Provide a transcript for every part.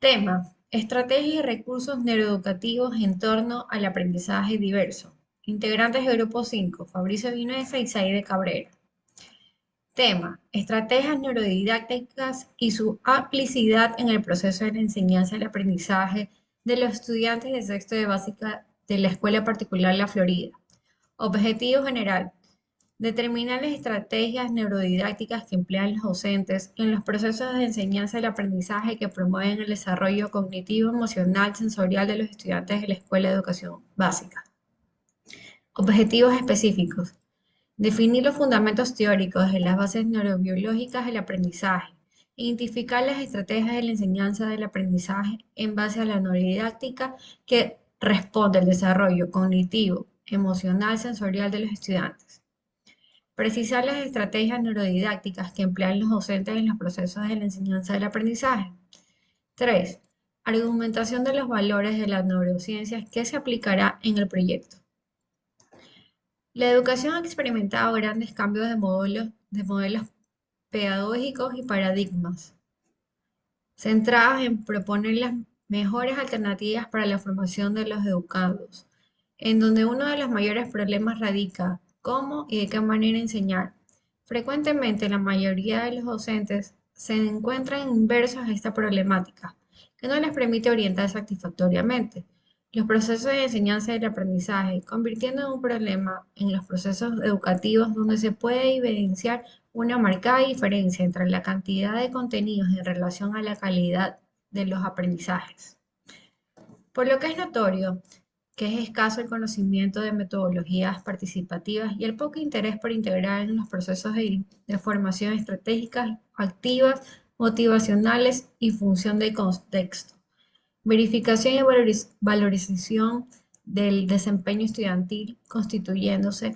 Tema: estrategias y recursos neuroeducativos en torno al aprendizaje diverso. Integrantes del Grupo 5, Fabricio Vinuesa y Saide Cabrera. Tema: estrategias neurodidácticas y su aplicidad en el proceso de la enseñanza y el aprendizaje de los estudiantes de sexto de básica de la Escuela Particular La Florida. Objetivo general: determinar las estrategias neurodidácticas que emplean los docentes en los procesos de enseñanza y el aprendizaje que promueven el desarrollo cognitivo, emocional, sensorial de los estudiantes de la Escuela de Educación Básica. Objetivos específicos: definir los fundamentos teóricos de las bases neurobiológicas del aprendizaje. Identificar las estrategias de la enseñanza del aprendizaje en base a la neurodidáctica que responde al desarrollo cognitivo, emocional, sensorial de los estudiantes. Precisar las estrategias neurodidácticas que emplean los docentes en los procesos de la enseñanza del aprendizaje. 3. Argumentación de los valores de las neurociencias que se aplicará en el proyecto. La educación ha experimentado grandes cambios de modelos pedagógicos y paradigmas, centrados en proponer las mejores alternativas para la formación de los educandos, en donde uno de los mayores problemas radica cómo y de qué manera enseñar. Frecuentemente, la mayoría de los docentes se encuentran inmersos a esta problemática, que no les permite orientar satisfactoriamente los procesos de enseñanza y de aprendizaje, convirtiendo en un problema en los procesos educativos donde se puede evidenciar una marcada diferencia entre la cantidad de contenidos en relación a la calidad de los aprendizajes. Por lo que es notorio que es escaso el conocimiento de metodologías participativas y el poco interés por integrar en los procesos de formación estratégicas, activas, motivacionales y función de contexto. Verificación y valorización del desempeño estudiantil constituyéndose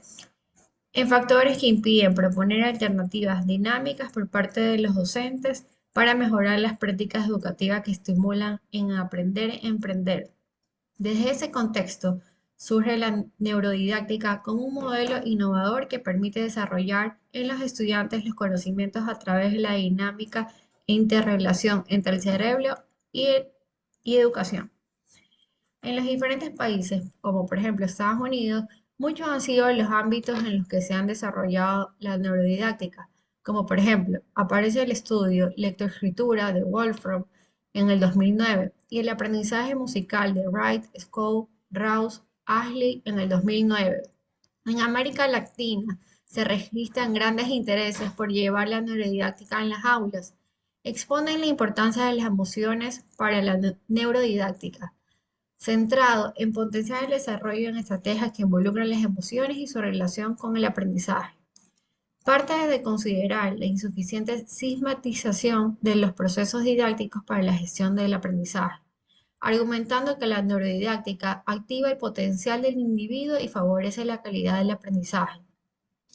en factores que impiden proponer alternativas dinámicas por parte de los docentes para mejorar las prácticas educativas que estimulan en aprender e emprender. Desde ese contexto surge la neurodidáctica como un modelo innovador que permite desarrollar en los estudiantes los conocimientos a través de la dinámica e interrelación entre el cerebro y educación. En los diferentes países, como por ejemplo Estados Unidos, muchos han sido los ámbitos en los que se han desarrollado la neurodidáctica, como por ejemplo aparece el estudio lectoescritura de Wolfram en el 2009 y el aprendizaje musical de Wright, Scholl, Rouse, Ashley en el 2009. En América Latina se registran grandes intereses por llevar la neurodidáctica en las aulas. Exponen la importancia de las emociones para la neurodidáctica, centrado en potenciar el desarrollo en estrategias que involucran las emociones y su relación con el aprendizaje. Parte de considerar la insuficiente sistematización de los procesos didácticos para la gestión del aprendizaje, argumentando que la neurodidáctica activa el potencial del individuo y favorece la calidad del aprendizaje.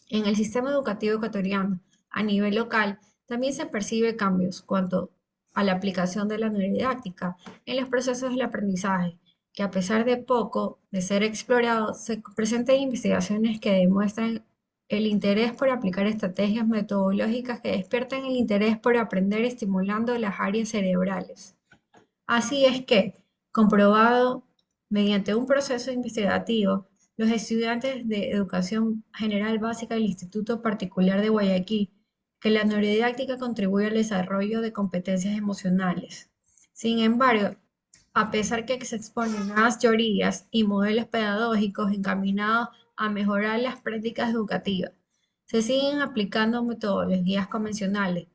En el sistema educativo ecuatoriano, a nivel local, también se percibe cambios cuanto a la aplicación de la neurodidáctica en los procesos del aprendizaje, que a pesar de poco de ser explorado, se presentan investigaciones que demuestran el interés por aplicar estrategias metodológicas que despiertan el interés por aprender estimulando las áreas cerebrales. Así es que, comprobado mediante un proceso investigativo, los estudiantes de Educación General Básica del Instituto Particular de Guayaquil, que la neurodidáctica contribuye al desarrollo de competencias emocionales. Sin embargo, a pesar que se exponen nuevas teorías y modelos pedagógicos encaminados a mejorar las prácticas educativas, se siguen aplicando metodologías convencionales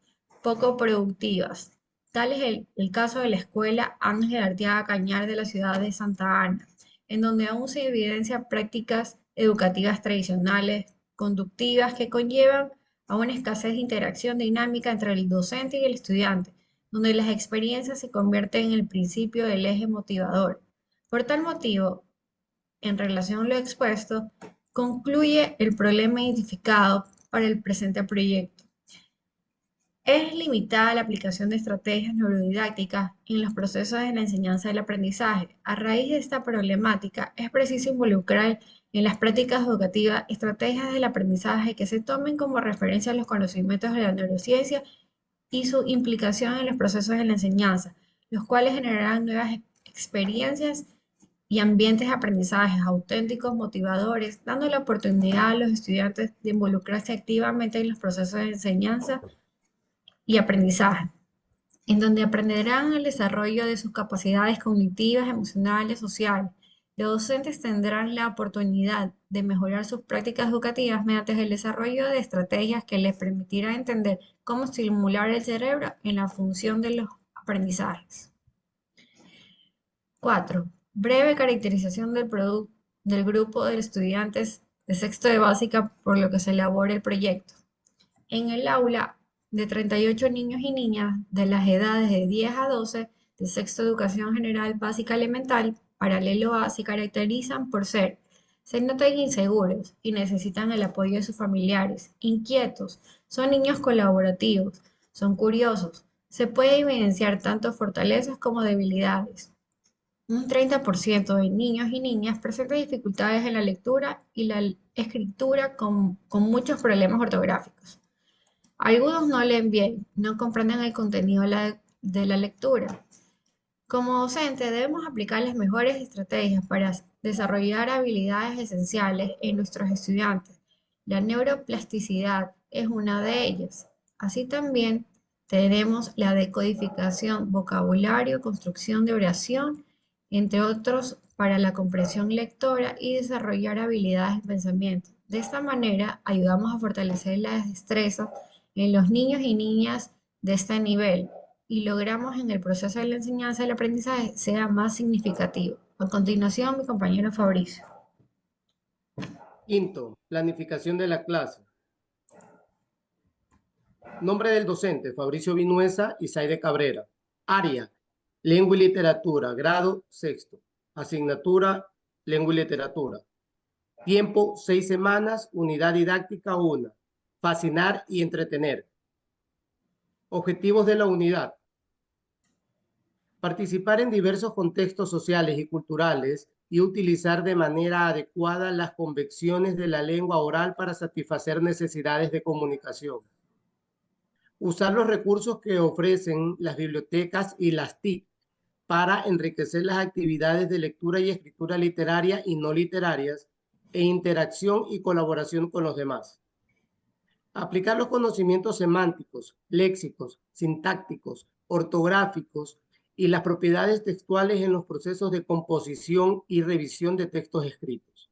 poco productivas. Tal es el caso de la Escuela Ángel Arteaga Cañar de la ciudad de Santa Ana, en donde aún se evidencian prácticas educativas tradicionales, conductivas, que conllevan a una escasez de interacción dinámica entre el docente y el estudiante, donde las experiencias se convierten en el principio del eje motivador. Por tal motivo, en relación a lo expuesto, concluye el problema identificado para el presente proyecto. Es limitada la aplicación de estrategias neurodidácticas en los procesos de la enseñanza y el aprendizaje. A raíz de esta problemática, es preciso involucrar en las prácticas educativas estrategias del aprendizaje que se tomen como referencia los conocimientos de la neurociencia y su implicación en los procesos de la enseñanza, los cuales generarán nuevas experiencias y ambientes de aprendizaje auténticos, motivadores, dando la oportunidad a los estudiantes de involucrarse activamente en los procesos de enseñanza y aprendizaje, en donde aprenderán el desarrollo de sus capacidades cognitivas, emocionales, sociales. Los docentes tendrán la oportunidad de mejorar sus prácticas educativas mediante el desarrollo de estrategias que les permitirán entender cómo estimular el cerebro en la función de los aprendizajes. 4. Breve caracterización del grupo de estudiantes de sexto de básica por lo que se elabora el proyecto. En el aula de 38 niños y niñas de las edades de 10 a 12 de sexto de educación general básica elemental, paralelo A, se caracterizan por se notan inseguros y necesitan el apoyo de sus familiares, inquietos, son niños colaborativos, son curiosos, se puede evidenciar tanto fortalezas como debilidades. Un 30% de niños y niñas presenta dificultades en la lectura y la escritura con muchos problemas ortográficos. Algunos no leen bien, no comprenden el contenido de la lectura. Como docente debemos aplicar las mejores estrategias para desarrollar habilidades esenciales en nuestros estudiantes. La neuroplasticidad es una de ellas. Así también tenemos la decodificación, vocabulario, construcción de oración, entre otros, para la comprensión lectora y desarrollar habilidades de pensamiento. De esta manera ayudamos a fortalecer las destrezas en los niños y niñas de este nivel y logramos en el proceso de la enseñanza y el aprendizaje sea más significativo. A continuación, mi compañero Fabricio. Quinto, planificación de la clase. Nombre del docente, Fabricio Vinuesa y Zaide Cabrera. Área, lengua y literatura, grado sexto. Asignatura, lengua y literatura. Tiempo, 6 semanas, unidad didáctica 1. Fascinar y entretener. Objetivos de la unidad. Participar en diversos contextos sociales y culturales y utilizar de manera adecuada las convenciones de la lengua oral para satisfacer necesidades de comunicación. Usar los recursos que ofrecen las bibliotecas y las TIC para enriquecer las actividades de lectura y escritura literaria y no literarias e interacción y colaboración con los demás. Aplicar los conocimientos semánticos, léxicos, sintácticos, ortográficos y las propiedades textuales en los procesos de composición y revisión de textos escritos.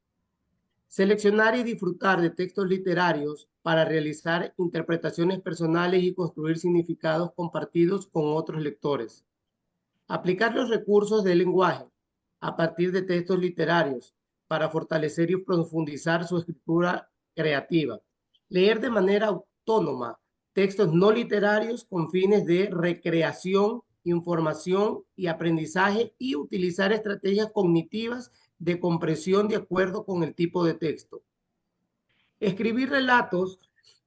Seleccionar y disfrutar de textos literarios para realizar interpretaciones personales y construir significados compartidos con otros lectores. Aplicar los recursos del lenguaje a partir de textos literarios para fortalecer y profundizar su escritura creativa. Leer de manera autónoma textos no literarios con fines de recreación, información y aprendizaje y utilizar estrategias cognitivas de comprensión de acuerdo con el tipo de texto. Escribir relatos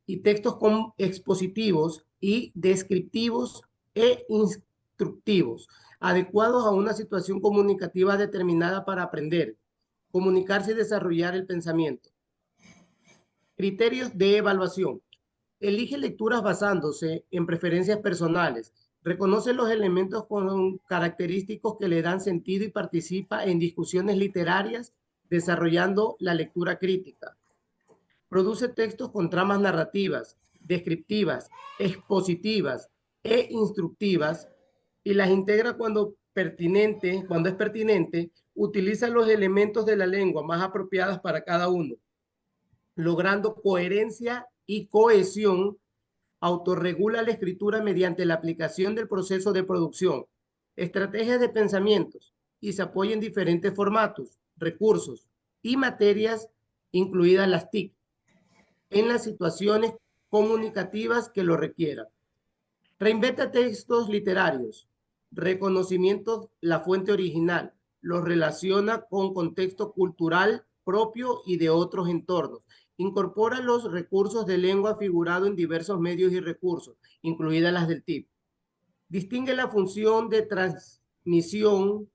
y textos expositivos y descriptivos e instructivos, adecuados a una situación comunicativa determinada para aprender, comunicarse y desarrollar el pensamiento. Criterios de evaluación. Elige lecturas basándose en preferencias personales. Reconoce los elementos característicos que le dan sentido y participa en discusiones literarias desarrollando la lectura crítica. Produce textos con tramas narrativas, descriptivas, expositivas e instructivas y las integra cuando es pertinente, utiliza los elementos de la lengua más apropiados para cada uno, logrando coherencia y cohesión. Autorregula la escritura mediante la aplicación del proceso de producción, estrategias de pensamientos y se apoya en diferentes formatos, recursos y materias, incluidas las TIC, en las situaciones comunicativas que lo requieran. Reinventa textos literarios, reconocimiento la fuente original, los relaciona con contexto cultural propio y de otros entornos. Incorpora los recursos de lengua figurado en diversos medios y recursos, incluidas las del TIP. Distingue la función de transmisión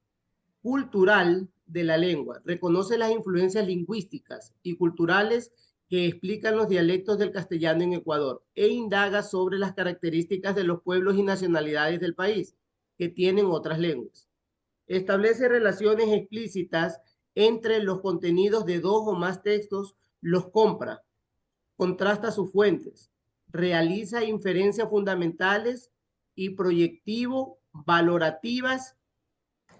cultural de la lengua. Reconoce las influencias lingüísticas y culturales que explican los dialectos del castellano en Ecuador e indaga sobre las características de los pueblos y nacionalidades del país. que tienen otras lenguas. Establece relaciones explícitas entre los contenidos de dos o más textos, los compra, contrasta sus fuentes, realiza inferencias fundamentales y proyectivo valorativas,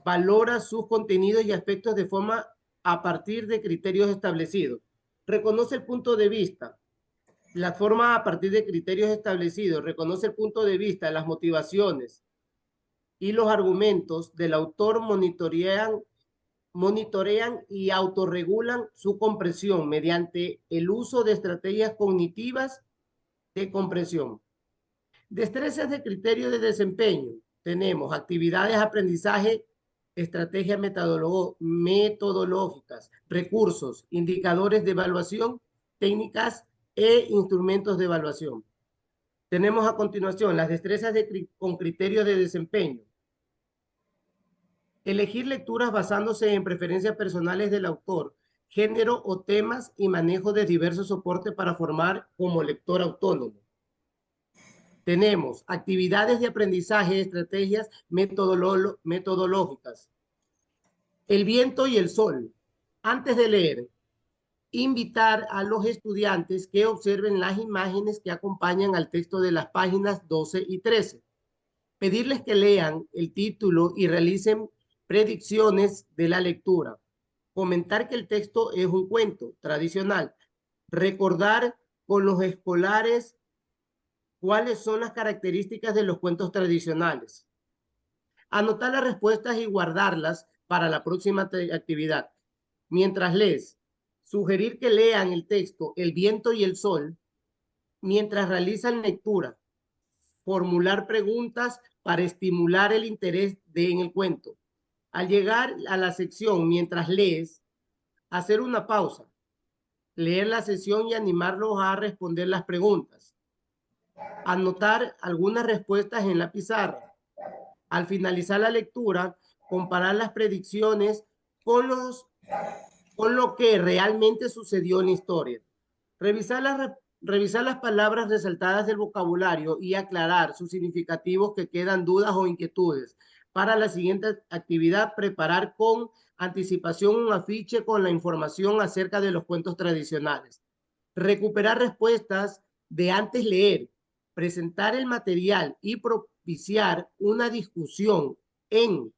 valora sus contenidos y aspectos de forma a partir de criterios establecidos. Reconoce el punto de vista, la forma a partir de criterios establecidos, reconoce el punto de vista, las motivaciones y los argumentos del autor, monitorean y autorregulan su comprensión mediante el uso de estrategias cognitivas de comprensión. Destrezas de criterio de desempeño. Tenemos actividades de aprendizaje, estrategias metodológicas, recursos, indicadores de evaluación, técnicas e instrumentos de evaluación. Tenemos a continuación las destrezas con criterio de desempeño. Elegir lecturas basándose en preferencias personales del autor, género o temas y manejo de diversos soportes para formar como lector autónomo. Tenemos actividades de aprendizaje, estrategias metodológicas. El viento y el sol. Antes de leer, invitar a los estudiantes que observen las imágenes que acompañan al texto de las páginas 12 y 13. Pedirles que lean el título y realicen predicciones de la lectura. Comentar que el texto es un cuento tradicional. Recordar con los escolares cuáles son las características de los cuentos tradicionales. Anotar las respuestas y guardarlas para la próxima actividad. Mientras lees, sugerir que lean el texto El viento y el sol mientras realizan lectura. Formular preguntas para estimular el interés en el cuento. Al llegar a la sección mientras lees, hacer una pausa, leer la sesión y animarlos a responder las preguntas. Anotar algunas respuestas en la pizarra. Al finalizar la lectura, comparar las predicciones con lo que realmente sucedió en la historia. Revisar las palabras resaltadas del vocabulario y aclarar sus significativos que quedan dudas o inquietudes. Para la siguiente actividad, preparar con anticipación un afiche con la información acerca de los cuentos tradicionales. Recuperar respuestas de antes leer, presentar el material y propiciar una discusión en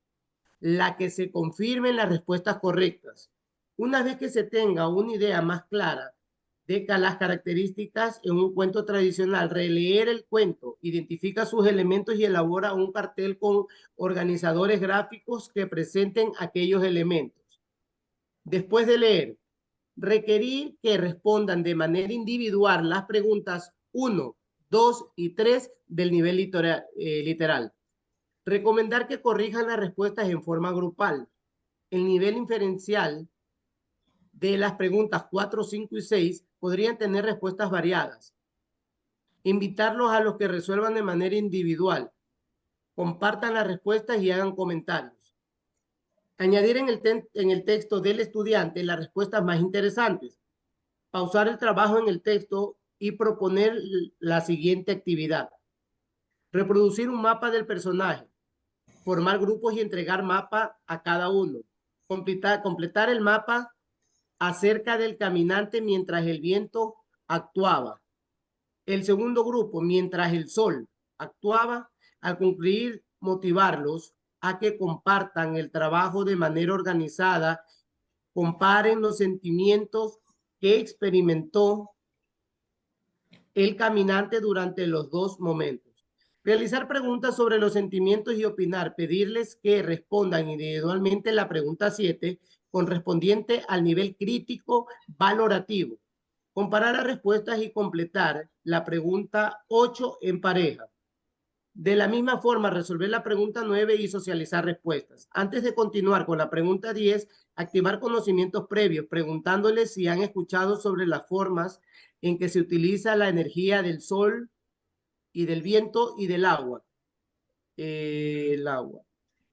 la que se confirmen las respuestas correctas. Una vez que se tenga una idea más clara de las características en un cuento tradicional, releer el cuento, identifica sus elementos y elabora un cartel con organizadores gráficos que presenten aquellos elementos. Después de leer, requerir que respondan de manera individual las preguntas 1, 2 y 3 del nivel literal. Recomendar que corrijan las respuestas en forma grupal. El nivel inferencial de las preguntas 4, 5 y 6 podrían tener respuestas variadas. Invitarlos a los que resuelvan de manera individual. Compartan las respuestas y hagan comentarios. Añadir en el texto del estudiante las respuestas más interesantes. Pausar el trabajo en el texto y proponer la siguiente actividad. Reproducir un mapa del personaje. Formar grupos y entregar mapa a cada uno. Completar el mapa acerca del caminante mientras el viento actuaba. El segundo grupo, mientras el sol actuaba. Al concluir, motivarlos a que compartan el trabajo de manera organizada, comparen los sentimientos que experimentó el caminante durante los dos momentos. Realizar preguntas sobre los sentimientos y opinar, pedirles que respondan individualmente la pregunta 7 correspondiente al nivel crítico valorativo. Comparar las respuestas y completar la pregunta 8 en pareja. De la misma forma, resolver la pregunta 9 y socializar respuestas. Antes de continuar con la pregunta 10, activar conocimientos previos, preguntándoles si han escuchado sobre las formas en que se utiliza la energía del sol y del viento y del agua. El agua.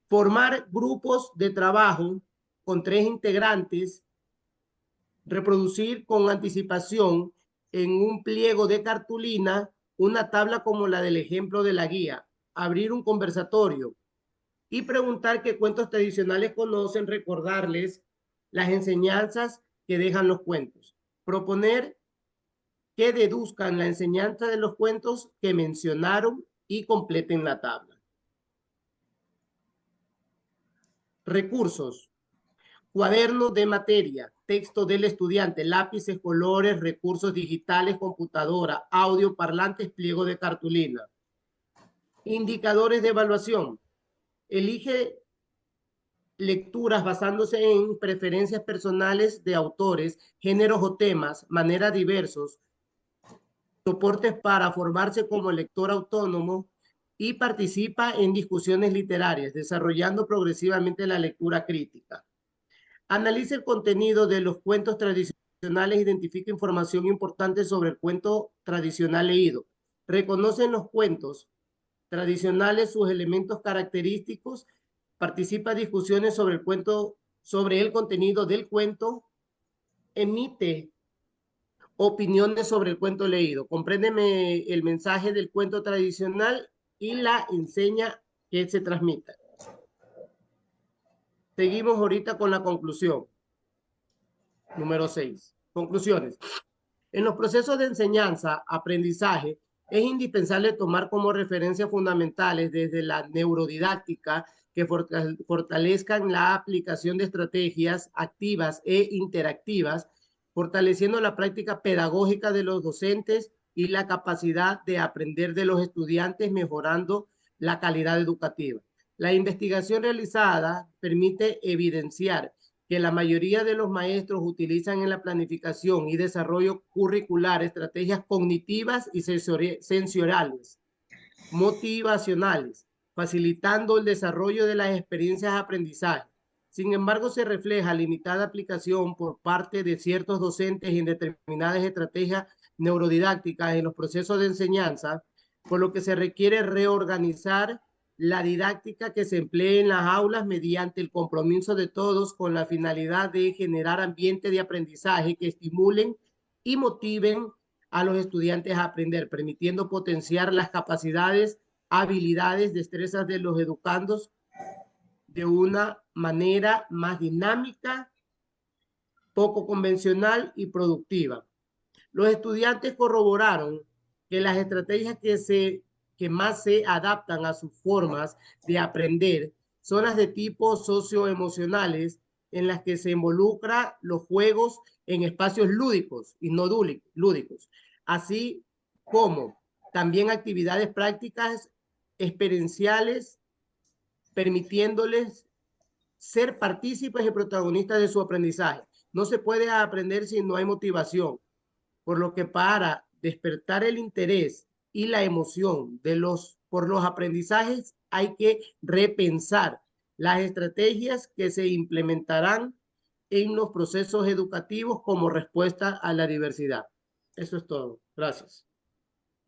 Formar grupos de trabajo con 3 integrantes. Reproducir con anticipación en un pliego de cartulina una tabla como la del ejemplo de la guía. Abrir un conversatorio. y preguntar qué cuentos tradicionales conocen, recordarles las enseñanzas que dejan los cuentos. Proponer que deduzcan la enseñanza de los cuentos que mencionaron y completen la tabla. Recursos: cuaderno de materia, texto del estudiante, lápices, colores, recursos digitales, computadora, audio, parlantes, pliego de cartulina. Indicadores de evaluación: elige lecturas basándose en preferencias personales de autores, géneros o temas, maneras diversos, soportes para formarse como lector autónomo y participa en discusiones literarias, desarrollando progresivamente la lectura crítica. Analiza el contenido de los cuentos tradicionales, identifica información importante sobre el cuento tradicional leído. Reconoce en los cuentos tradicionales sus elementos característicos, participa en discusiones sobre el cuento, sobre el contenido del cuento, emite opiniones sobre el cuento leído, compréndeme el mensaje del cuento tradicional y la enseña que se transmita. Seguimos ahorita con la conclusión. Número 6. Conclusiones. En los procesos de enseñanza, aprendizaje, es indispensable tomar como referencias fundamentales desde la neurodidáctica que fortalezcan la aplicación de estrategias activas e interactivas, fortaleciendo la práctica pedagógica de los docentes y la capacidad de aprender de los estudiantes, mejorando la calidad educativa. La investigación realizada permite evidenciar que la mayoría de los maestros utilizan en la planificación y desarrollo curricular estrategias cognitivas y sensoriales, motivacionales, facilitando el desarrollo de las experiencias de aprendizaje. Sin embargo, se refleja limitada aplicación por parte de ciertos docentes en determinadas estrategias neurodidácticas en los procesos de enseñanza, por lo que se requiere reorganizar la didáctica que se emplee en las aulas mediante el compromiso de todos con la finalidad de generar ambientes de aprendizaje que estimulen y motiven a los estudiantes a aprender, permitiendo potenciar las capacidades, habilidades, destrezas de los educandos de una manera más dinámica, poco convencional y productiva. Los estudiantes corroboraron que las estrategias que más se adaptan a sus formas de aprender son las de tipo socioemocionales, en las que se involucra los juegos en espacios lúdicos y no lúdicos, así como también actividades prácticas experienciales, permitiéndoles ser partícipes y protagonistas de su aprendizaje. No se puede aprender si no hay motivación, por lo que para despertar el interés y la emoción por los aprendizajes hay que repensar las estrategias que se implementarán en los procesos educativos como respuesta a la diversidad. Eso es todo. Gracias.